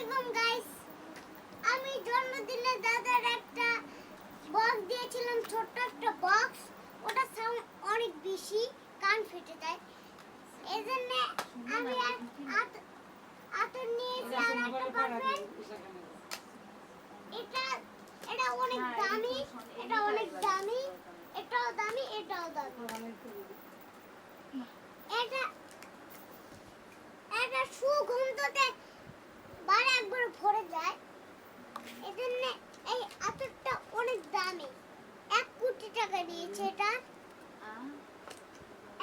আলাইকুম গাইস। আমি জন্মদিনে দাদার একটা বক্স দিয়েছিলাম, ছোট্ট একটা বক্স। ওটা সাউন্ড অনেক বেশি, কান ফেটে যায়। এজন্য আমি আতর নিয়েছি আর একটা পারফেক্ট। এটা এটা অনেক দামি, এটা অনেক দামি, এটাও দামি, এটাও দামি। এটা এটা সুগন্ধতে বারে একবার ভরে যায়। এজন্য এই আতরটা অনেক দামি, 1 কোটি টাকা নিয়েছে এটা।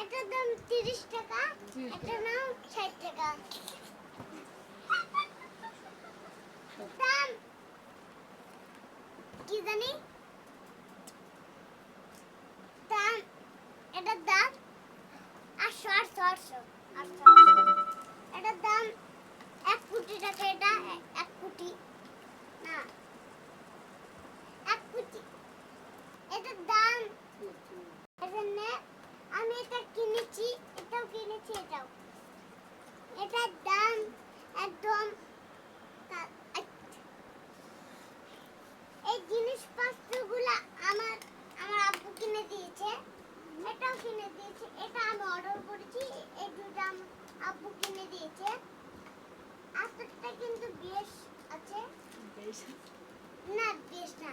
এটার দাম 30 টাকা, এটার দাম 60 টাকা। দাম কি জানি, দাম এটার দাম 800। এটার দাম 1 কোটি টাকা। এটা 1 কোটি না, 1 কোটি। এটার দাম, এজন্য আমি এটা কিনেছি, এটাও কিনেছি, এটার দাম একদম। এই জিনিসপত্রগুলো আমার আমার আব্বু কিনে দিয়েছে, এটাও কিনে দিয়েছে, এটা আমি অর্ডার করেছি। এই দুটো আমার আব্বু কিনে দিয়েছে। আতরটা কিন্তু বেশ আছে, না বেশ না।